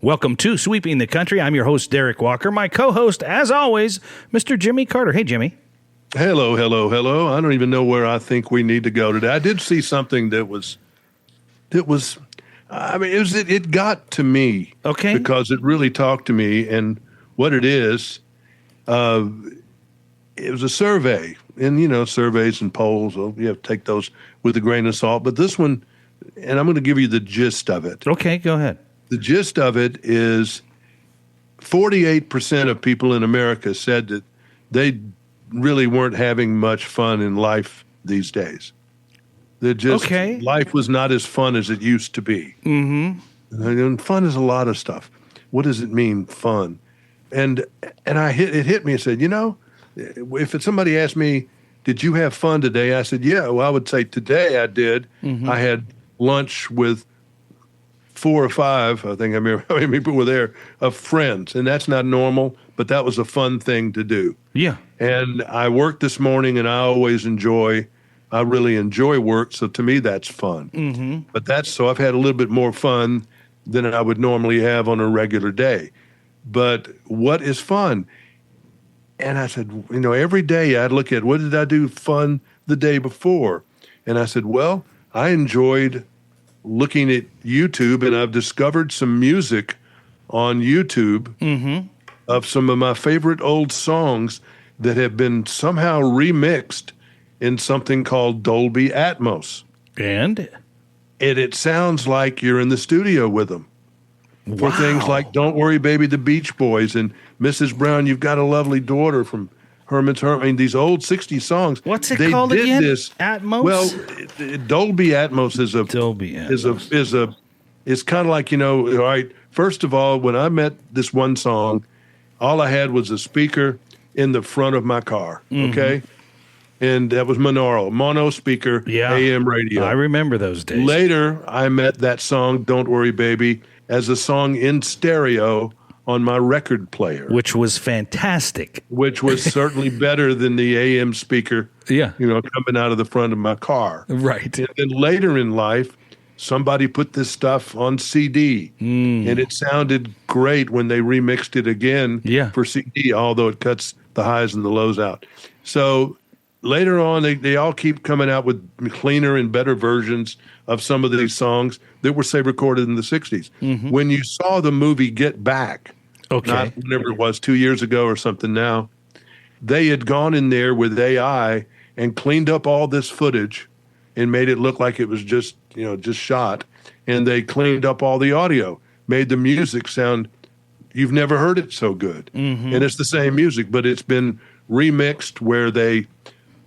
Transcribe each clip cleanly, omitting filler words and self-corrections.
Welcome to Sweeping the Country. I'm your host, Derik Walker. My co-host, as always, Mr. Jimmy Carter. Hey, Jimmy. Hello. I don't even know where I think we need to go today. I did see something that was. I mean, it got to me. Okay. Because it really talked to me, and what it is, it was a survey, and surveys and polls, well, you have to take those with a grain of salt. But this one, and I'm going to give you the gist of it. Okay, go ahead. The gist of it is 48% of people in America said that they really weren't having much fun in life these days. Life was not as fun as it used to be. Mm-hmm. And fun is a lot of stuff. What does it mean, fun? And it hit me and said, if somebody asked me, did you have fun today? I said, yeah. Well, I would say today I did. Mm-hmm. I had lunch with 4 or 5, I think I remember how many people were there, of friends. And that's not normal, but that was a fun thing to do. Yeah. And I worked this morning, and I really enjoy work. So to me, that's fun. Mm-hmm. But so I've had a little bit more fun than I would normally have on a regular day. But what is fun? And I said, every day I'd look at, what did I do fun the day before? And I said, well, I enjoyed looking at YouTube, and I've discovered some music on YouTube of some of my favorite old songs that have been somehow remixed in something called Dolby Atmos. And it sounds like you're in the studio with them. Wow. For things like Don't Worry Baby, the Beach Boys, and Mrs. Brown, You've Got a Lovely Daughter from Herman's Hermit. I mean, these old 60s songs. What's it called again? Atmos? Well, Dolby Atmos is kind of like, all right, first of all, when I met this one song, all I had was a speaker in the front of my car, okay? And that was mono speaker, AM radio. I remember those days. Later, I met that song, Don't Worry Baby, as a song in stereo on my record player. Which was fantastic. Which was certainly better than the AM speaker, coming out of the front of my car. Right. And then later in life, somebody put this stuff on CD, and it sounded great when they remixed it again for CD, although it cuts the highs and the lows out. So later on, they all keep coming out with cleaner and better versions of some of these songs that were, say, recorded in the 60s. Mm-hmm. When you saw the movie Get Back, not whenever it was, 2 years ago or something now, they had gone in there with AI and cleaned up all this footage and made it look like it was just shot. And they cleaned up all the audio, made the music sound, you've never heard it so good. Mm-hmm. And it's the same music, but it's been remixed where they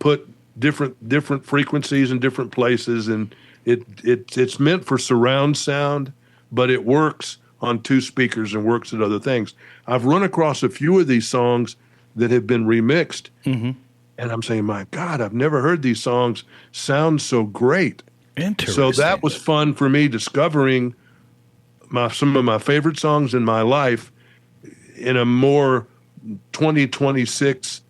put different frequencies in different places, and it's meant for surround sound, but it works on 2 speakers and works at other things. I've run across a few of these songs that have been remixed, and I'm saying, my God, I've never heard these songs sound so great. Interesting. So that was fun for me, discovering some of my favorite songs in my life in a more 2026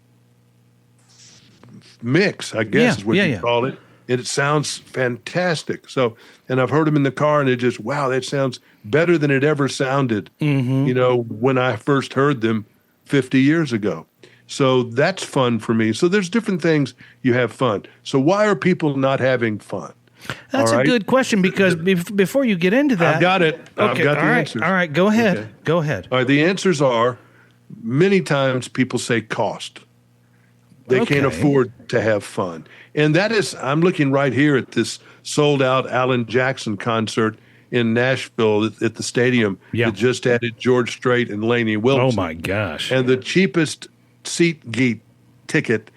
mix, I guess is what you call it. It sounds fantastic. So, and I've heard them in the car, and it just, wow, that sounds better than it ever sounded, when I first heard them 50 years ago. So that's fun for me. So there's different things you have fun. So why are people not having fun? That's a good question, because before you get into that. I've got it. Okay, I've got the answers. All right, go ahead. Okay. Go ahead. All right, the answers are, many times people say cost. They can't afford to have fun. And that is, I'm looking right here at this sold-out Alan Jackson concert in Nashville at the stadium that just added George Strait and Lainey Wilson. Oh, my gosh. And the cheapest SeatGeek ticket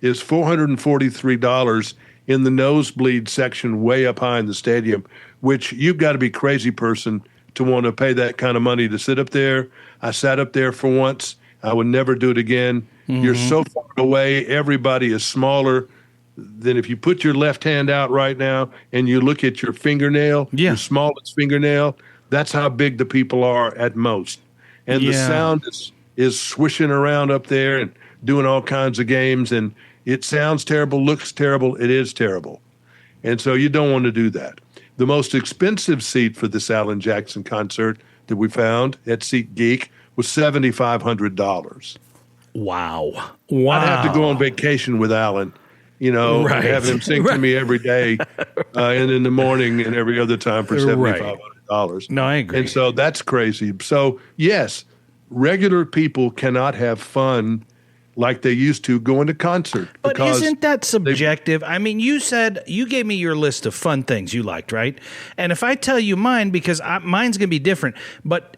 is $443 in the nosebleed section way up high in the stadium, which you've got to be a crazy person to want to pay that kind of money to sit up there. I sat up there for once. I would never do it again. Mm-hmm. You're so far away. Everybody is smaller than if you put your left hand out right now and you look at your fingernail, your smallest fingernail, that's how big the people are at most. And the sound is swishing around up there and doing all kinds of games. And it sounds terrible, looks terrible. It is terrible. And so you don't want to do that. The most expensive seat for this Alan Jackson concert that we found at SeatGeek was $7,500. Wow. I'd have to go on vacation with Alan, and have him sing to me every day and in the morning and every other time for $7,500. No, I agree. And so that's crazy. So, yes, regular people cannot have fun like they used to going to concert. But isn't that subjective? I mean, you gave me your list of fun things you liked, right? And if I tell you mine, because mine's going to be different, but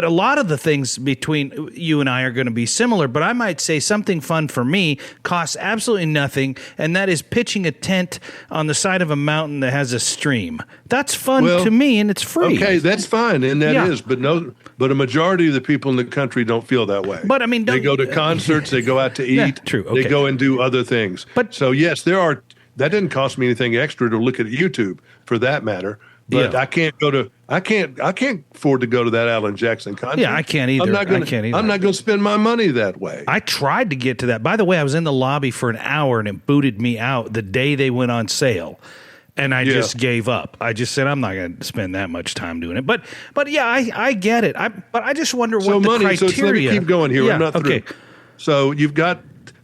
a lot of the things between you and I are going to be similar, but I might say something fun for me costs absolutely nothing, and that is pitching a tent on the side of a mountain that has a stream. That's fun to me, and it's free. Okay, that's fine, and that is, but a majority of the people in the country don't feel that way. But I mean, they go to concerts, they go out to eat, true. Okay. They go and do other things. But so yes, that didn't cost me anything extra to look at YouTube, for that matter. But I can't afford to go to that Alan Jackson concert. Yeah, I can't either. I'm not going to spend my money that way. I tried to get to that. By the way, I was in the lobby for an hour and it booted me out the day they went on sale. And I just gave up. I just said, I'm not going to spend that much time doing it. But yeah, I get it. But I just wonder what the criteria. So let me keep going here. We're not through. So you've got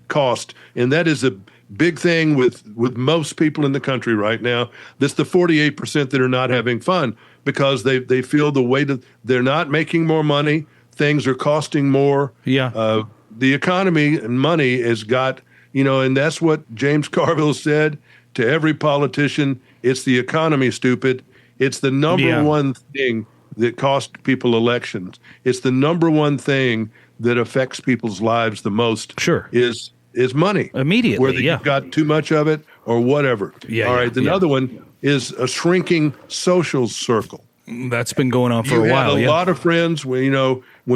cost, and that is a big thing with most people in the country right now. That's the 48% that are not having fun because they feel the way that they're not making more money. Things are costing more. Yeah. The economy and money has got, and that's what James Carville said to every politician. It's the economy, stupid. It's the number one thing that cost people elections. It's the number one thing that affects people's lives the most. Sure. Is money. Immediately, whether you've got too much of it or whatever. All right. Another one is a shrinking social circle. That's been going on for a while. You had a lot of friends when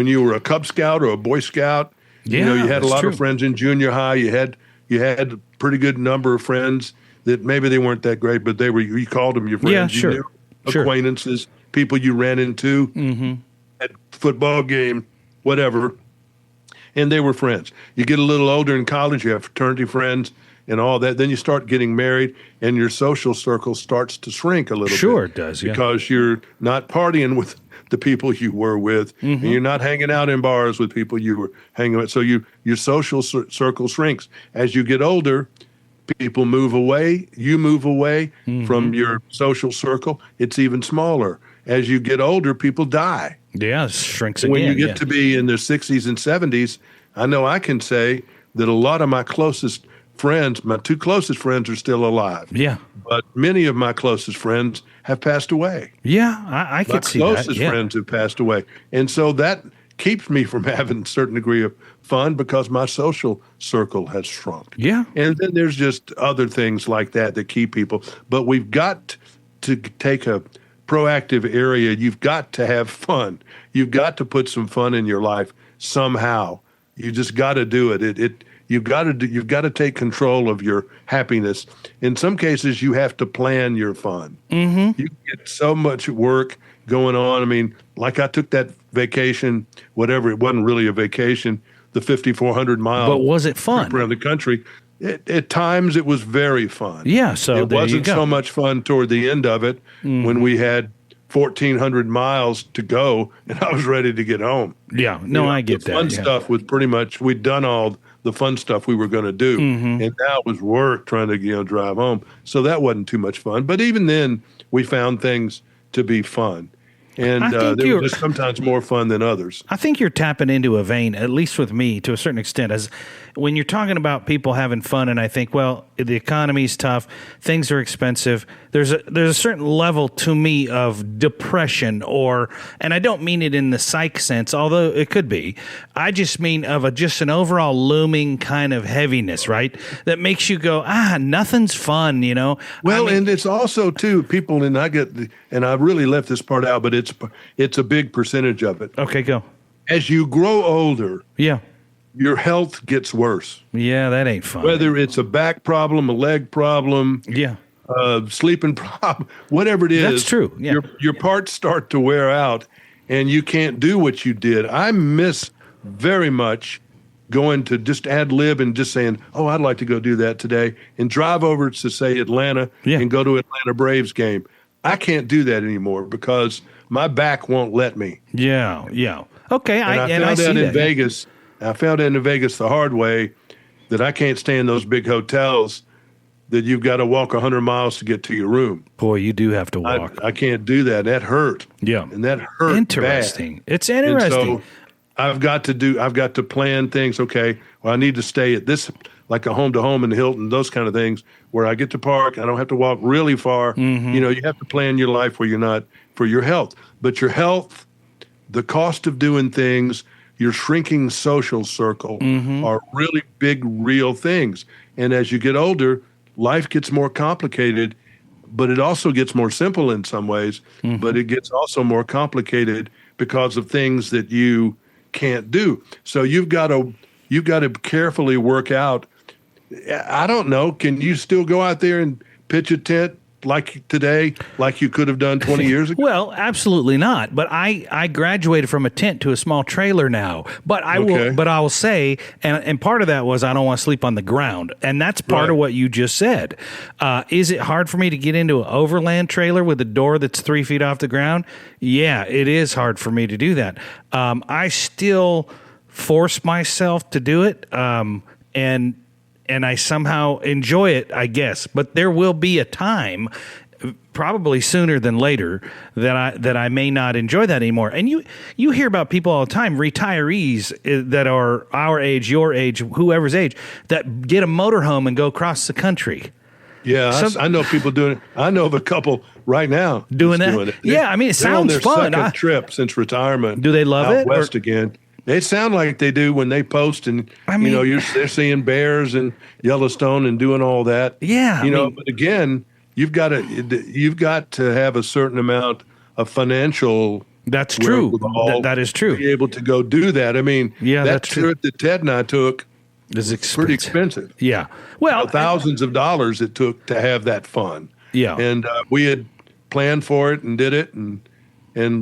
you were a Cub Scout or a Boy Scout. You had a lot of friends in junior high. You had a pretty good number of friends that maybe they weren't that great, but you called them your friends. Yeah, sure. You knew acquaintances, people you ran into at football game, whatever. And they were friends. You get a little older in college, you have fraternity friends and all that. Then you start getting married, and your social circle starts to shrink a little bit. Sure, it does, because you're not partying with the people you were with, and you're not hanging out in bars with people you were hanging with. So your social circle shrinks. As you get older, people move away. You move away from your social circle. It's even smaller. As you get older, people die. Yeah, it shrinks again. When you get to be in their 60s and 70s, I know I can say that a lot of my closest friends, my two closest friends, are still alive. Yeah. But many of my closest friends have passed away. Yeah, I could see that. My closest friends have passed away. And so that keeps me from having a certain degree of fun because my social circle has shrunk. Yeah. And then there's just other things like that keep people. But we've got to take a proactive area. You've got to have fun. You've got to put some fun in your life somehow. You just got to do it. You've got to take control of your happiness. In some cases, you have to plan your fun. You get so much work going on. I mean, like I took that vacation, whatever. It wasn't really a vacation. The 5,400 mile. But was it fun around the country? At times, it was very fun. Yeah, so it wasn't so much fun toward the end of it when we had 1,400 miles to go, and I was ready to get home. Yeah, no, I get that. Fun stuff was pretty much, we'd done all the fun stuff we were going to do, and now it was work trying to drive home. So that wasn't too much fun. But even then, we found things to be fun. And they were just sometimes more fun than others. I think you're tapping into a vein, at least with me, to a certain extent. As when you're talking about people having fun, and I think, well, the economy's tough, things are expensive. There's a certain level to me of depression, and I don't mean it in the psych sense, although it could be. I just mean of just an overall looming kind of heaviness, right? That makes you go, nothing's fun, Well, and it's also too people, and I really left this part out, but it's a big percentage of it. Okay, go. As you grow older, your health gets worse. Yeah, that ain't fun. Whether it's a back problem, a leg problem, sleeping problem, whatever it is. That's true. Yeah. Your parts start to wear out, and you can't do what you did. I miss very much going to just ad lib and just saying, "Oh, I'd like to go do that today," and drive over to say Atlanta and go to Atlanta Braves game. I can't do that anymore because my back won't let me. Yeah. Okay, I found out in Vegas. I found out in Vegas the hard way that I can't stay in those big hotels that you've got to walk 100 miles to get to your room. Boy, you do have to walk. I can't do that. That hurt. Yeah. And that hurt Interesting. bad. It's interesting. And so I've got to plan things. Okay, well, I need to stay at this, like a home-to-home in the Hilton, those kind of things, where I get to park. I don't have to walk really far. Mm-hmm. You have to plan your life where you're not, for your health. But your health, the cost of doing things, your shrinking social circle are really big, real things. And as you get older, life gets more complicated, but it also gets more simple in some ways, but it gets also more complicated because of things that you can't do. So you've got to carefully work out. I don't know. Can you still go out there and pitch a tent like today, like you could have done 20 years ago? Well, absolutely not. But I graduated from a tent to a small trailer now. But I will say, and part of that was I don't want to sleep on the ground, and that's part of what you just said. Is it hard for me to get into an overland trailer with a door that's 3 feet off the ground? Yeah, it is hard for me to do that. I still force myself to do it, and I somehow enjoy it, I guess. But there will be a time, probably sooner than later, that I may not enjoy that anymore. And you hear about people all the time, retirees that are our age, your age, whoever's age, that get a motorhome and go across the country. Yeah, I know people doing it. I know of a couple right now doing that. Yeah, I mean, it sounds fun. They're on their second trip since retirement. Do they love it? West again. They sound like they do when they post, and they're seeing bears and Yellowstone and doing all that. Yeah, but again, you've got to have a certain amount of financial. That's true. That is true. To be able to go do that. I mean, that trip that Ted and I took is pretty expensive. Yeah, well, thousands of dollars it took to have that fun. Yeah, and we had planned for it and did it, and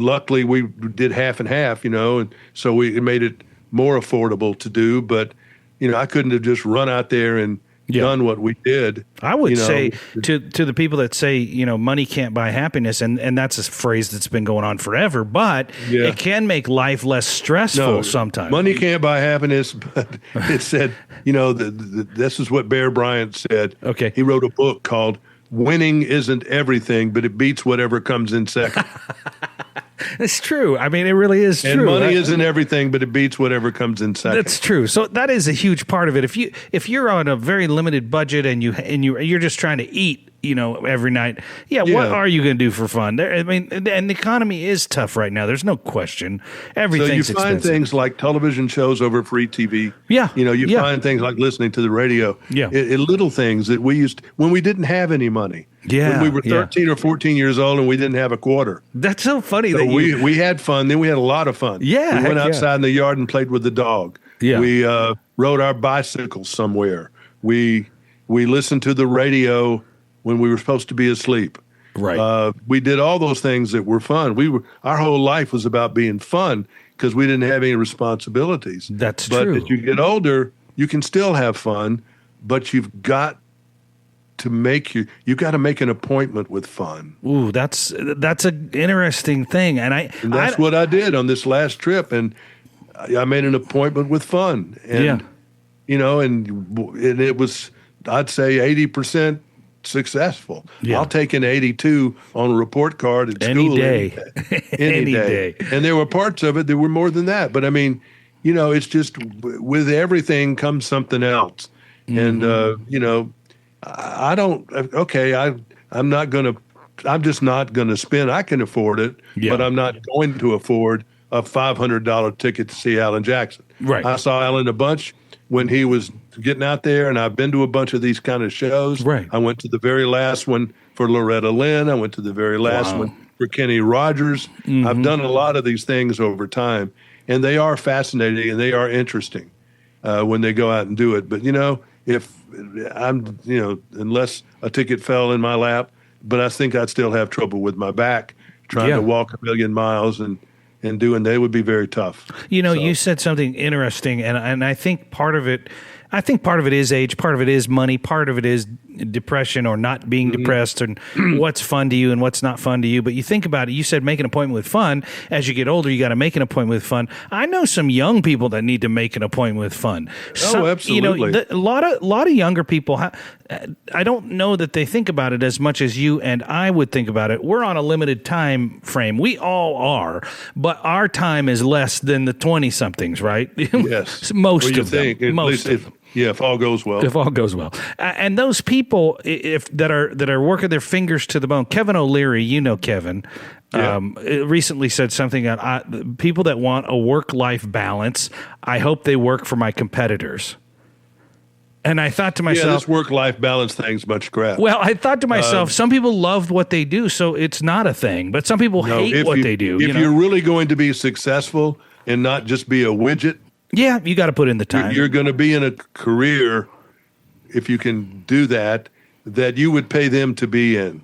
luckily we did half and half, and so it made it more affordable to do. But, I couldn't have just run out there and done what we did. I would say to the people that say, money can't buy happiness, and that's a phrase that's been going on forever, but it can make life less stressful sometimes. Money can't buy happiness, but it said, this is what Bear Bryant said. Okay. He wrote a book called Winning Isn't Everything, but it beats whatever comes in second. It's true. I mean, it really is true. And money isn't everything, but it beats whatever comes in second. That's true. So that is a huge part of it. If you're on a very limited budget and you're just trying to eat, every night, what are you going to do for fun? And the economy is tough right now. There's no question. Everything's expensive. So you find things like television shows over free TV. Yeah. You find things like listening to the radio. Yeah. Little things that we used when we didn't have any money. Yeah. When we were 13 or 14 years old and we didn't have a quarter. That's so funny. So we had fun. Then we had a lot of fun. Yeah. We went outside in the yard and played with the dog. Yeah. We rode our bicycles somewhere. We listened to the radio when we were supposed to be asleep. Right. We did all those things that were fun. Our whole life was about being fun because we didn't have any responsibilities. That's true. But as you get older, you can still have fun, but you've got to make an appointment with fun. Ooh, that's an interesting thing. And that's what I did on this last trip. And I made an appointment with fun. And, and it was, I'd say 80% successful. Yeah. I'll take an 82 on a report card at school. Any day. And there were parts of it that were more than that. But it's just with everything comes something else. Mm-hmm. And, I'm just not going to spend. I can afford it, but I'm not going to afford a $500 ticket to see Alan Jackson. Right. I saw Alan a bunch when he was getting out there, and I've been to a bunch of these kind of shows. Right. I went to the very last one for Loretta Lynn. I went to the very last one for Kenny Rogers. Mm-hmm. I've done a lot of these things over time, and they are fascinating and they are interesting when they go out and do it. But, if I'm, unless a ticket fell in my lap, but I think I'd still have trouble with my back trying to walk 1,000,000 miles and they would be very tough. You said something interesting, and I think part of it is age, part of it is money, part of it is depression or not being depressed and what's fun to you and what's not fun to you. But you think about it, you said make an appointment with fun. As you get older, you got to make an appointment with fun. I know some young people that need to make an appointment with fun. Absolutely. A lot of younger people, I don't know that they think about it as much as you and I would think about it. We're on a limited time frame. We all are, but our time is less than the 20-somethings, right? Yes. Most of them. Yeah, if all goes well. If all goes well. And those people that are working their fingers to the bone. Kevin O'Leary, Kevin, recently said something that people that want a work-life balance, I hope they work for my competitors. And I thought to myself, this work-life balance thing's much crap. Well, I thought to myself, some people love what they do, so it's not a thing. But some people hate what they do. If you're really going to be successful and not just be a widget, you got to put in the time. You're going to be in a career, if you can do that you would pay them to be in.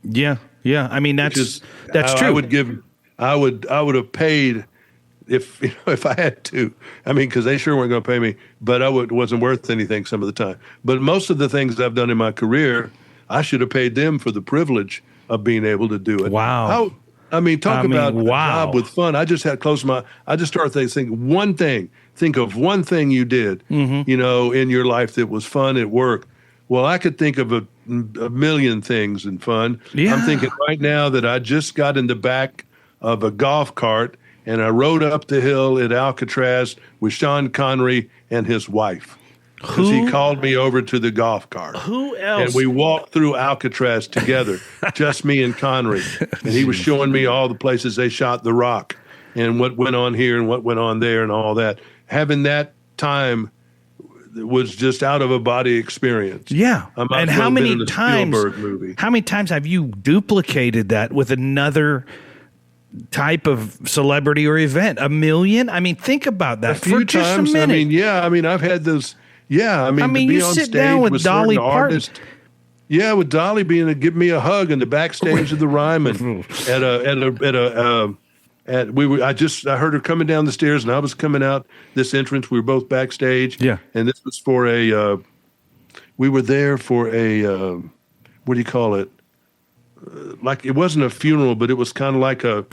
Yeah. I mean, that's true. I would have paid if I had to. I mean, because they sure weren't going to pay me, but it wasn't worth anything some of the time. But most of the things I've done in my career, I should have paid them for the privilege of being able to do it. Wow. Talk about a job with fun. I just started thinking think of one thing you did, in your life that was fun at work. Well, I could think of a million things in fun. Yeah. I'm thinking right now that I just got in the back of a golf cart and I rode up the hill at Alcatraz with Sean Connery and his wife. Because he called me over to the golf cart. Who else? And we walked through Alcatraz together, just me and Connery. And he was showing me all the places they shot The Rock and what went on here and what went on there and all that. Having that time was just out of a body experience. Yeah. And how many times have you duplicated that with another type of celebrity or event? 1 million? I mean, think about that for just a minute. I've had those. Yeah, to be you on sit stage down with Dolly Parton. Yeah, with Dolly give me a hug in the backstage of the Ryman I heard her coming down the stairs and I was coming out this entrance. We were both backstage. Yeah, and this was for we were there for a what do you call it? Like it wasn't a funeral, but it was kind of like a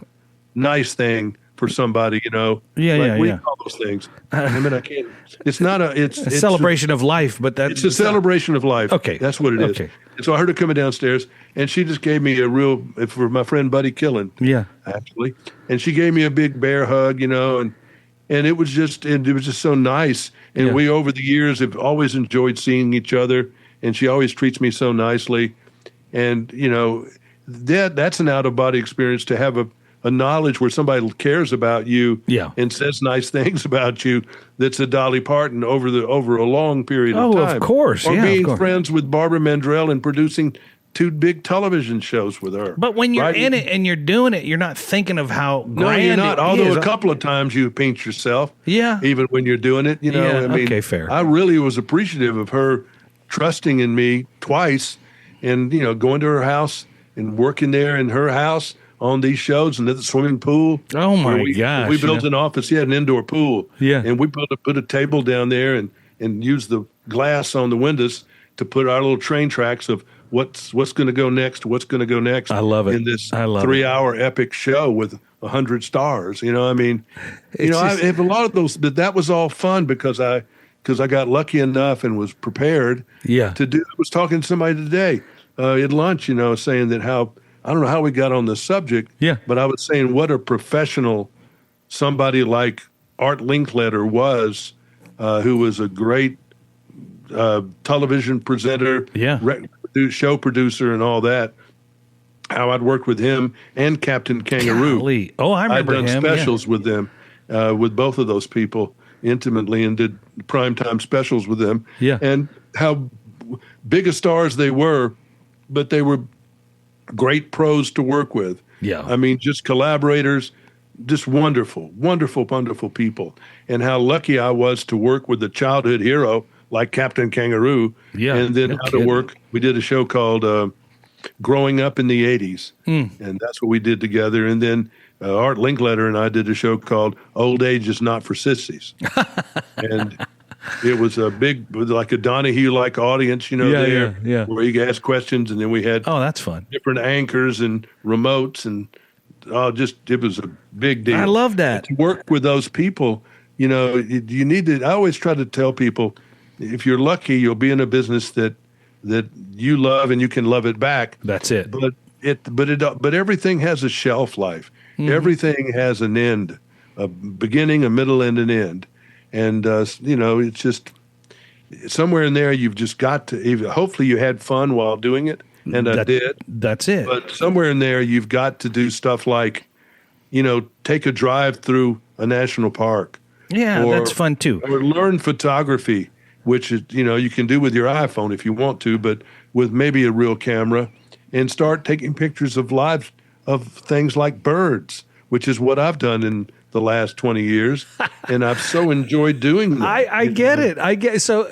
nice thing for somebody, Yeah, what do you call those things? I can't. It's not it's a celebration of life, but it's a celebration of life. Okay, that's what it is. Okay. And so I heard her coming downstairs, and she just gave me for my friend Buddy Killen. Yeah, actually, and she gave me a big bear hug, and it was just so nice. And we over the years have always enjoyed seeing each other, and she always treats me so nicely, and that's an out of body experience to have a knowledge where somebody cares about you and says nice things about you. That's a Dolly Parton over a long period of time. Oh, of course. Or being friends with Barbara Mandrell and producing 2 big television shows with her. But when you're in it and you're doing it, you're not thinking of how grand No, you're not. Although a couple of times you pinch yourself. Yeah. Even when you're doing it, okay, fair. I really was appreciative of her trusting in me twice and, going to her house and working there in her house on these shows and at the swimming pool. Oh my gosh! We built an office. He had an indoor pool. Yeah, and we put a table down there and used the glass on the windows to put our little train tracks of what's going to go next. What's going to go next? I love it. In this 3-hour epic show with 100 stars. I have a lot of those. But that was all fun because I got lucky enough and was prepared. Yeah. To do. I was talking to somebody today at lunch. Saying that how. I don't know how we got on this subject, but I was saying what a professional somebody like Art Linkletter was, who was a great television presenter, show producer and all that, how I'd worked with him and Captain Kangaroo. Golly. Oh, I remember I'd done specials with them, with both of those people intimately and did primetime specials with them. Yeah. And how big of stars they were, but they were great pros to work with. Yeah. Just collaborators, just wonderful, wonderful, wonderful people. And how lucky I was to work with a childhood hero like Captain Kangaroo. Yeah. And then to work, we did a show called Growing Up in the 80s. And that's what we did together. And then Art Linkletter and I did a show called Old Age is Not for Sissies. it was a big, like a Donahue-like audience, where you could ask questions, and then we had that's fun. Different anchors and remotes, and it was a big deal. I love that. And to work with those people, you need to. I always try to tell people, if you're lucky, you'll be in a business that you love and you can love it back. That's it. But everything has a shelf life. Mm-hmm. Everything has an end, a beginning, a middle, and an end. And, it's just somewhere in there, you've just got to, hopefully you had fun while doing it. And I did. That's it. But somewhere in there, you've got to do stuff like, take a drive through a national park. Yeah, that's fun too. Or learn photography, which is, you can do with your iPhone if you want to, but with maybe a real camera, and start taking pictures of things like birds, which is what I've done in the last 20 years, and I've so enjoyed doing that. I get it. So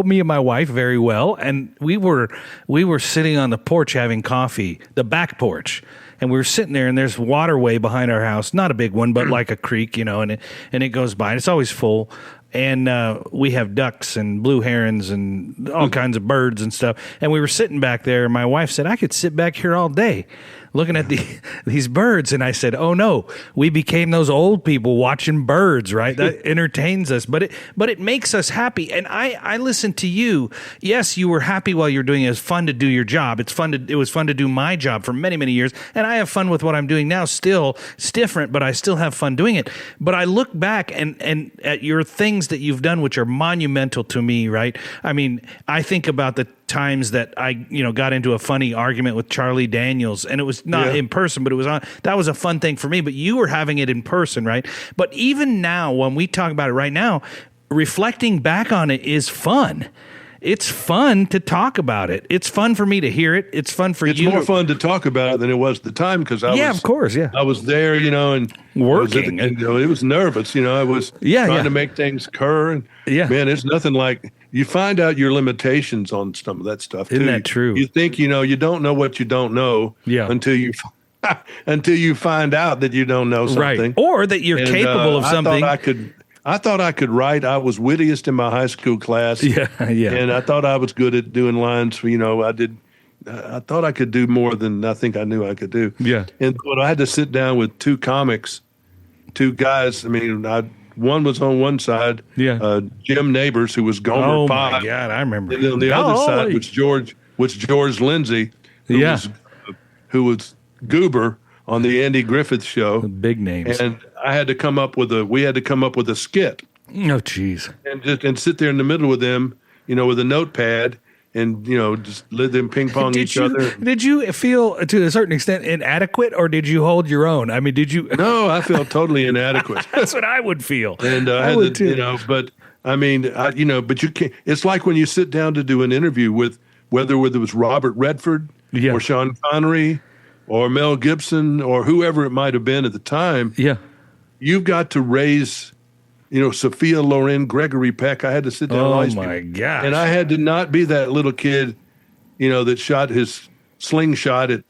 me and my wife very well, and we were sitting on the porch having coffee, the back porch, and we were sitting there, and there's waterway behind our house, not a big one, but like a creek, and it goes by, and it's always full. And we have ducks and blue herons and all kinds of birds and stuff. And we were sitting back there, and my wife said, I could sit back here all day looking at these birds. And I said, oh, no, we became those old people watching birds, right? That entertains us. But it makes us happy. And I listen to you. Yes, you were happy while you were doing it. It was fun to do your job. It was fun to do my job for many, many years. And I have fun with what I'm doing now still. It's different, but I still have fun doing it. But I look back and at your things that you've done, which are monumental to me, right? I mean, I think about the times that I, got into a funny argument with Charlie Daniels, and it was not in person, but that was a fun thing for me, but you were having it in person, right? But even now, when we talk about it right now, reflecting back on it is fun. It's fun to talk about it. It's fun for me to hear it. It's fun for you. It's more fun to talk about it than it was at the time, because I was there, and working. It was nervous. I was trying to make things occur. And man, it's nothing like, you find out your limitations on some of that stuff too. Isn't that true? You think you don't know what you don't know until you find out that you don't know something, right? Or that you're capable of something. I thought I could write. I was wittiest in my high school class. Yeah. And I thought I was good at doing lines. I thought I could do more than I think I knew I could do. Yeah. But I had to sit down with two guys. I mean, one was on one side. Yeah. Jim Neighbors, who was Gomer Pyle. Oh my God, I remember. And then on the other side was George Lindsay, who was Goober on the Andy Griffith Show. Big names. And we had to come up with a skit. Oh, geez. And sit there in the middle with them, with a notepad, and just let them ping pong each other. Did you feel to a certain extent inadequate, or did you hold your own? I mean, did you? No, I felt totally inadequate. That's what I would feel. And I would too. But I mean, but you can't. It's like when you sit down to do an interview with whether it was Robert Redford or Sean Connery or Mel Gibson or whoever it might have been at the time. Yeah. You've got to raise, Sophia Loren, Gregory Peck. I had to sit down. Oh, my gosh. And I had to not be that little kid, that shot his slingshot at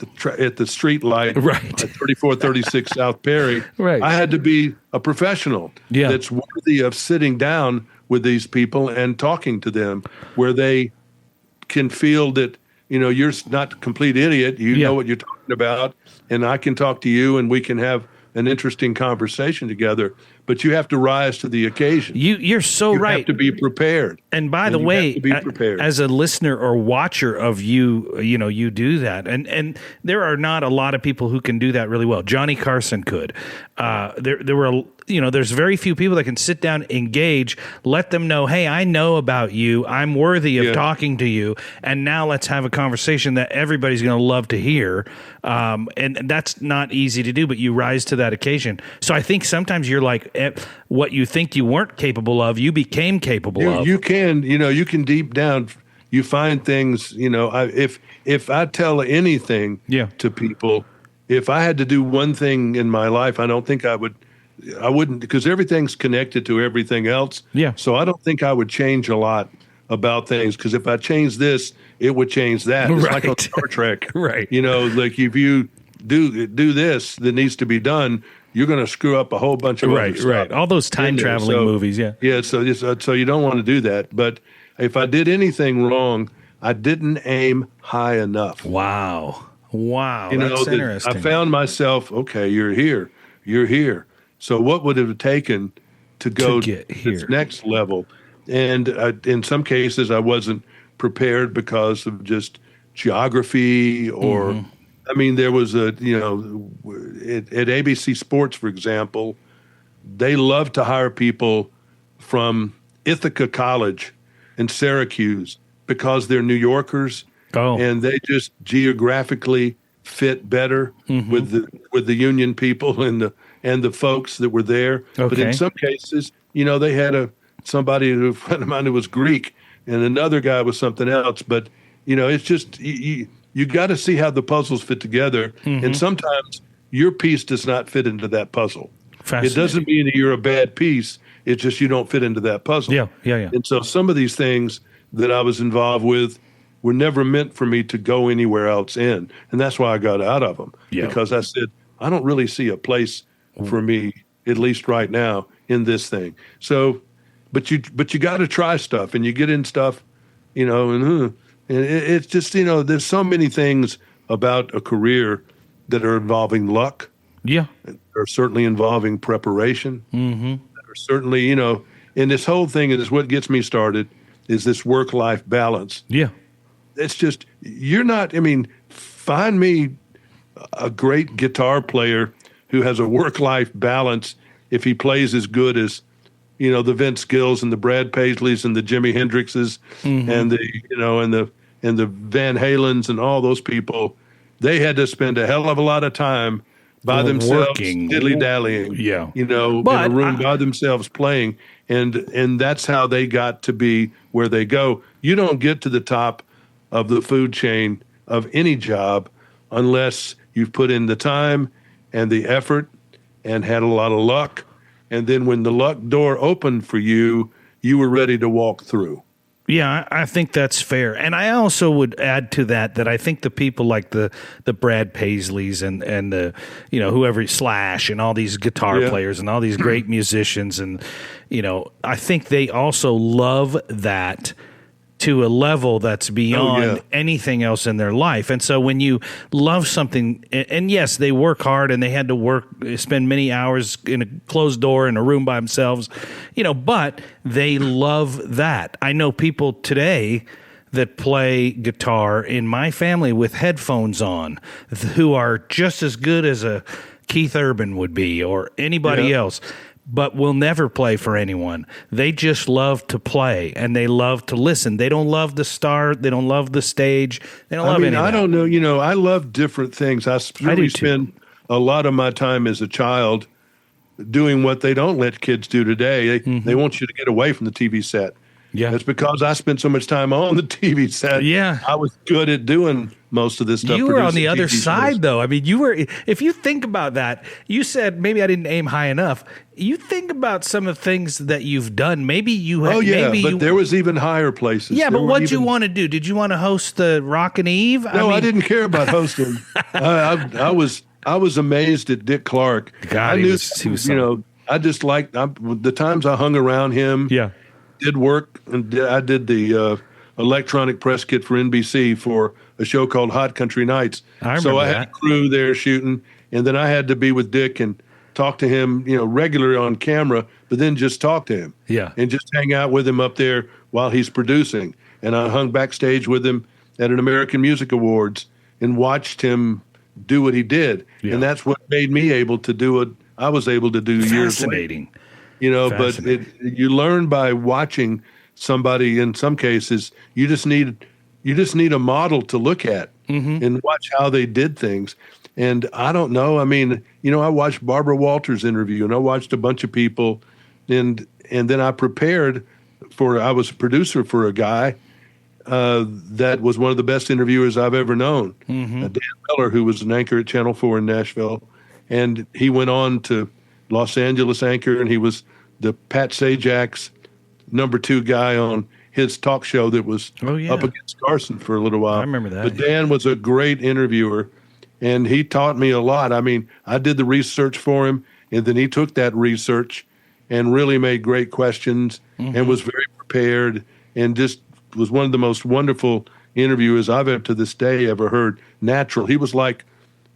the street light right. at 3436 South Perry. Right. I had to be a professional that's worthy of sitting down with these people and talking to them, where they can feel that, you're not a complete idiot. You know what you're talking about, and I can talk to you, and we can have an interesting conversation together. But you have to rise to the occasion. You're so right. You have to be prepared. And by the way, as a listener or watcher of you, you do that. And there are not a lot of people who can do that really well. Johnny Carson could. There were, there's very few people that can sit down, engage, let them know, hey, I know about you. I'm worthy of talking to you. And now let's have a conversation that everybody's going to love to hear. And that's not easy to do, but you rise to that occasion. So I think sometimes you're like, what you think you weren't capable of, you became capable of. You can deep down, you find things, if I tell anything to people, if I had to do one thing in my life, I don't think I wouldn't, because everything's connected to everything else. Yeah. So I don't think I would change a lot about things, because if I change this, it would change that. It's like on Star Trek. Right. Like if you do this that needs to be done, you're going to screw up a whole bunch of other stuff. Right. All those time traveling movies. Yeah. Yeah. So you don't want to do that. But if I did anything wrong, I didn't aim high enough. Wow. That's interesting. I found myself, okay, you're here. So what would it have taken to go to this next level? And in some cases, I wasn't prepared because of just geography or, I mean, there was at ABC Sports, for example, they love to hire people from Ithaca College in Syracuse because they're New Yorkers. And they just geographically fit better with the union people and the folks that were there. Okay. But in some cases, they had a friend of mine who was Greek and another guy was something else. But it's just you got to see how the puzzles fit together. And sometimes your piece does not fit into that puzzle. It doesn't mean that you're a bad piece. It's just you don't fit into that puzzle. Yeah. And so some of these things that I was involved with were never meant for me to go anywhere else in. And that's why I got out of them. Yeah. Because I said, I don't really see a place for me, at least right now, in this thing. So, but you got to try stuff, and you get in stuff, and it's just, there's so many things about a career that are involving luck. Yeah. Are certainly involving preparation. Or certainly, and this whole thing is what gets me started is this work-life balance. Yeah. It's just, find me a great guitar player who has a work-life balance if he plays as good as, the Vince Gills and the Brad Paisleys and the Jimi Hendrixes and the Van Halens and all those people. They had to spend a hell of a lot of time by themselves, diddly-dallying, in a room by themselves playing. And that's how they got to be where they go. You don't get to the top of the food chain of any job unless you've put in the time and the effort and had a lot of luck. And then when the luck door opened for you, you were ready to walk through. Yeah, I think that's fair. And I also would add to that I think the people like the Brad Paisleys and the, whoever, Slash and all these guitar players and all these great musicians. And, I think they also love that to a level that's beyond anything else in their life. And so when you love something, and yes, they work hard and they had to spend many hours in a closed door in a room by themselves, but they love that. I know people today that play guitar in my family with headphones on who are just as good as a Keith Urban would be or anybody else, but will never play for anyone. They just love to play and they love to listen. They don't love the start. They don't love the stage. They don't love anything. I don't know. I love different things. I really spend a lot of my time as a child doing what they don't let kids do today. They want you to get away from the TV set. Yeah. It's because I spent so much time on the TV set. Yeah. I was good at doing most of this stuff. You were on the other side, though. I mean, if you think about that, you said maybe I didn't aim high enough. You think about some of the things that you've done. Maybe you have. Oh, yeah, but there was even higher places. Yeah, but what'd you want to do? Did you want to host the Rockin' Eve? No, I didn't care about hosting. I was amazed at Dick Clark. God, he was I just liked the times I hung around him. Yeah. Did work, and I did the electronic press kit for NBC for a show called Hot Country Nights. I had a crew there shooting, and then I had to be with Dick and talk to him, regularly on camera, but then just talk to him. Yeah. And just hang out with him up there while he's producing. And I hung backstage with him at an American Music Awards and watched him do what he did. Yeah. And that's what made me able to do what I was able to do years later. Fascinating. But you learn by watching somebody. In some cases, you just need a model to look at and watch how they did things. And I don't know. I mean, I watched Barbara Walters' interview, and I watched a bunch of people, and then I prepared I was a producer for a guy that was one of the best interviewers I've ever known, Dan Miller, who was an anchor at Channel 4 in Nashville, and he went on to Los Angeles anchor, and he was the Pat Sajak's number 2 guy on his talk show that was up against Carson for a little while. I remember that. But Dan was a great interviewer, and he taught me a lot. I mean, I did the research for him, And then he took that research and really made great questions and was very prepared and just was one of the most wonderful interviewers I've ever to this day ever heard. Natural. He was like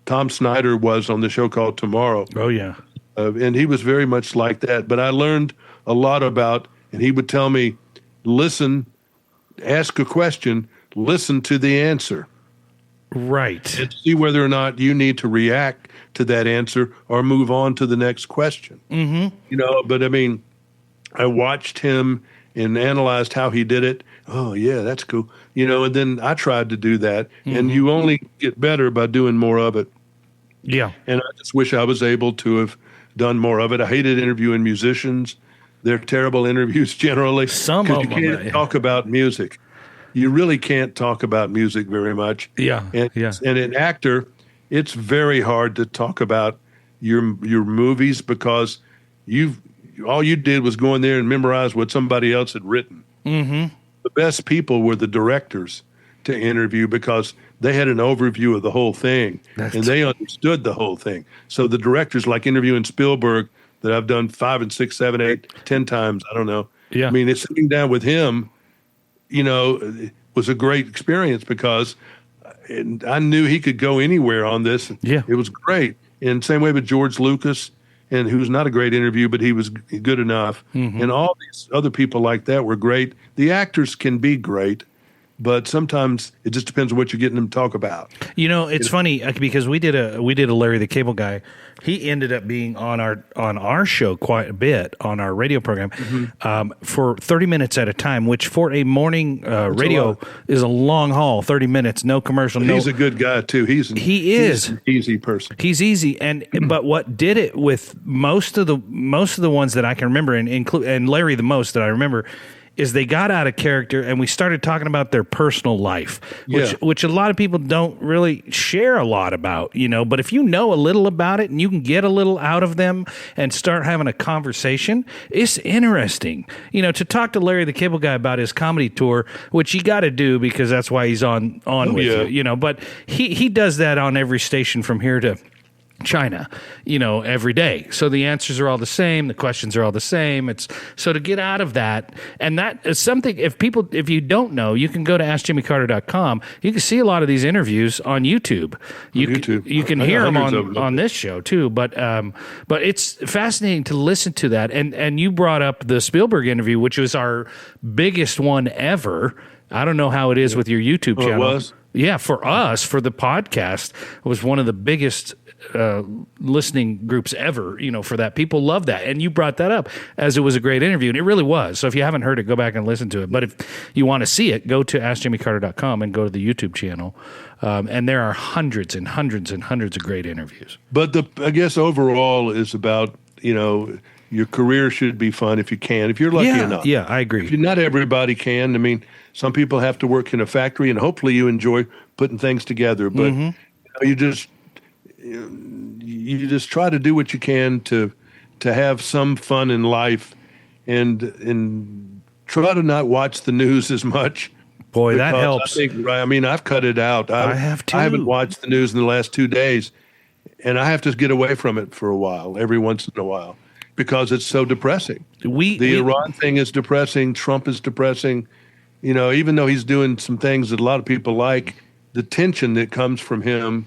Tom Snyder was on the show called Tomorrow. Oh, yeah. And he was very much like that. But I learned a lot about, and he would tell me, listen, ask a question, listen to the answer. Right. And see whether or not you need to react to that answer or move on to the next question. But I mean, I watched him and analyzed how he did it. Oh, yeah, that's cool. And then I tried to do that. And you only get better by doing more of it. Yeah. And I just wish I was able to have done more of it. I hated interviewing musicians. They're terrible interviews generally. Some of them. You can't talk about music. You really can't talk about music very much. Yeah. And an actor, it's very hard to talk about your movies because all you did was go in there and memorize what somebody else had written. The best people were the directors to interview because they had an overview of the whole thing and they understood the whole thing. So the directors, like interviewing Spielberg, that I've done 5 and 6, 7, 8, 10 times, I don't know. Yeah. I mean, it's sitting down with him, it was a great experience because I knew he could go anywhere on this. Yeah. It was great. And same way with George Lucas, and who's not a great interview, but he was good enough. And all these other people like that were great. The actors can be great, but sometimes it just depends on what you're getting them to talk about. It's funny because we did a Larry the Cable Guy. He ended up being on our show quite a bit on our radio program for 30 minutes at a time, which for a morning radio is a long haul. 30 minutes, no commercial. He's a good guy too. He's an easy person. He's easy, but what did it with most of the ones that I can remember, and Larry the most that I remember, is they got out of character and we started talking about their personal life, which a lot of people don't really share a lot about, but if you know a little about it and you can get a little out of them and start having a conversation, it's interesting, to talk to Larry the Cable Guy about his comedy tour, which you got to do because that's why he's on with you, but he does that on every station from here to China, every day. So the answers are all the same. The questions are all the same. So to get out of that, and that is something, if you don't know, you can go to AskJimmyCarter.com. You can see a lot of these interviews on YouTube. You can hear them on this show too, but it's fascinating to listen to that. And you brought up the Spielberg interview, which was our biggest one ever. I don't know how it is with your YouTube channel. It was? Yeah, for us, for the podcast, it was one of the biggest listening groups ever, for that. People love that. And you brought that up as it was a great interview, and it really was. So if you haven't heard it, go back and listen to it. But if you want to see it, go to AskJimmyCarter.com and go to the YouTube channel. And there are hundreds and hundreds and hundreds of great interviews. But I guess overall is about, your career should be fun if you can, if you're lucky enough. Yeah, I agree. Not everybody can. I mean, some people have to work in a factory, and hopefully you enjoy putting things together. But you just try to do what you can to have some fun in life, and try to not watch the news as much. Boy, that helps. I've cut it out. I have too. I haven't watched the news in the last 2 days, and I have to get away from it for a while, every once in a while, because it's so depressing. The Iran thing is depressing. Trump is depressing. Even though he's doing some things that a lot of people like, the tension that comes from him,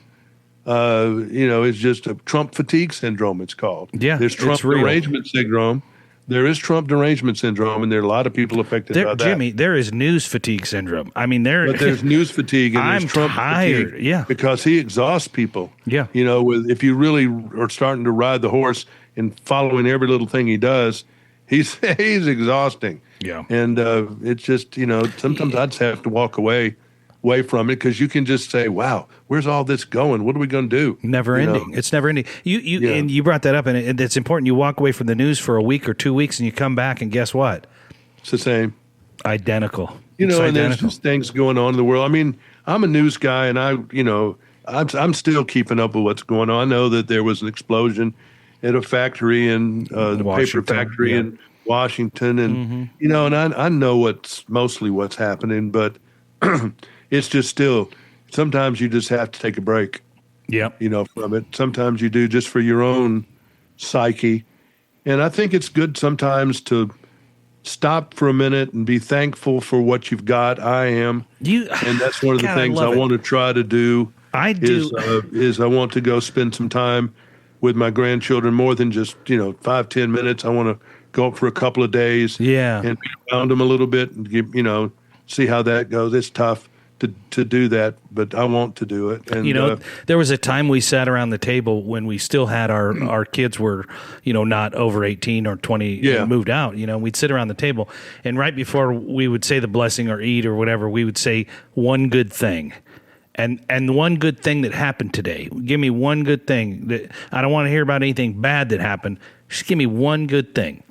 is just a Trump fatigue syndrome, it's called. Yeah, there's Trump derangement syndrome. There is Trump derangement syndrome, and there are a lot of people affected by that. Jimmy, there is news fatigue syndrome. But there's news fatigue, and I'm there's Trump tired. fatigue. Yeah, because he exhausts people. Yeah, if you really are starting to ride the horse and following every little thing he does, he's exhausting. Yeah, and it's just sometimes I just have to walk away from it because you can just say, "Wow, where's all this going? What are we going to do?" Never ending. It's never ending. And you brought that up, and it's important. You walk away from the news for a week or 2 weeks, and you come back, and guess what? It's the same. Identical. And there's just things going on in the world. I mean, I'm a news guy, and I'm still keeping up with what's going on. I know that there was an explosion at a factory in the paper factory in Washington, and and I know what's happening, but it's just still sometimes you just have to take a break. Yeah, from it. Sometimes you do just for your own psyche. And I think it's good sometimes to stop for a minute and be thankful for what you've got. I am. And that's one of the things I want to try to do. I do. Is I want to go spend some time with my grandchildren, more than just, 5-10 minutes. I want to go up for a couple of days. Yeah. And be around them a little bit and see how that goes. It's tough to do that, but I want to do it. And there was a time we sat around the table when we still had our kids were, not over 18 or 20 moved out. We'd sit around the table, and right before we would say the blessing or eat or whatever, we would say one good thing. And one good thing that happened today. Give me one good thing. That I don't want to hear about anything bad that happened. Just give me one good thing.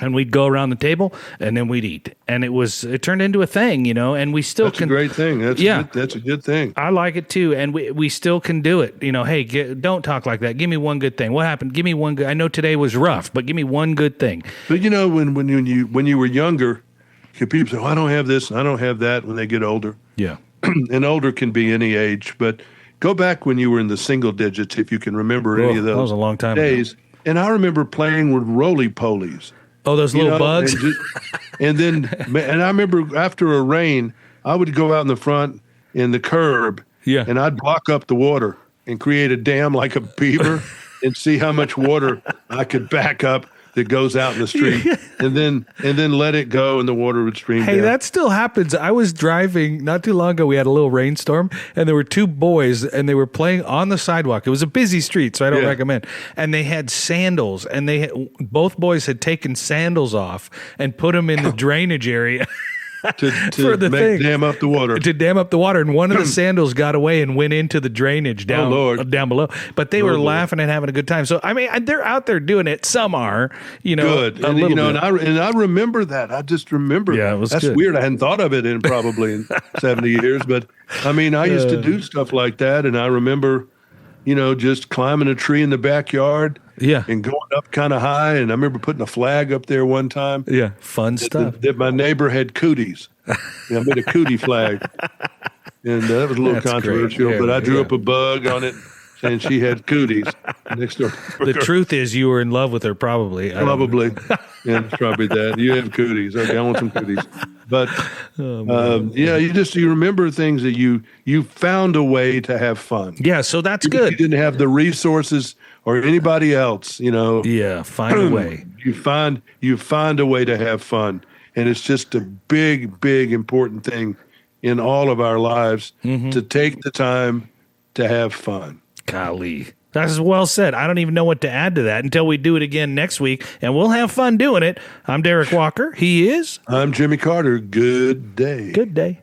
And we'd go around the table, and then we'd eat. And it turned into a thing, and we still That's a great thing. That's a good thing. I like it too, and we still can do it. Hey, don't talk like that. Give me one good thing. What happened? Give me one good. I know today was rough, but give me one good thing. But when you were younger, people say, I don't have this and I don't have that when they get older. Yeah. And older can be any age, but go back when you were in the single digits, if you can remember any of those. That was a long time days. ago. And I remember playing with roly-polies. Oh, those little bugs? And I remember after a rain, I would go out in the front in the curb, and I'd block up the water and create a dam like a beaver and see how much water I could back up that goes out in the street, and then let it go, and the water would stream down. Hey, that still happens. I was driving not too long ago. We had a little rainstorm, and there were two boys, and they were playing on the sidewalk. It was a busy street, so I don't recommend. And they had sandals, and both boys had taken sandals off and put them in the drainage area. to dam up the water. To dam up the water. And one of the sandals got away and went into the drainage down below. But they were laughing and having a good time. So, I mean, they're out there doing it. Some are, good. A little bit. And I remember that. I just remember. Yeah, it was That's good. Weird. I hadn't thought of it in probably 70 years. But, I mean, I used to do stuff like that. And I remember, just climbing a tree in the backyard. Yeah. And going up kind of high. And I remember putting a flag up there one time. Yeah. Fun stuff. That my neighbor had cooties. I made a cootie flag. And that was a little controversial, but I drew up a bug on it saying she had cooties next door. The truth is you were in love with her, probably. Probably. Yeah, it's probably that. You have cooties. Okay, I want some cooties. But, you remember things that you found a way to have fun. Yeah, so that's good. You didn't have the resources or anybody else, Yeah, find a way. You find a way to have fun. And it's just a big, big, important thing in all of our lives to take the time to have fun. Golly. That's well said. I don't even know what to add to that until we do it again next week, and we'll have fun doing it. I'm Derik Walker. He is? I'm Jimmy Carter. Good day. Good day.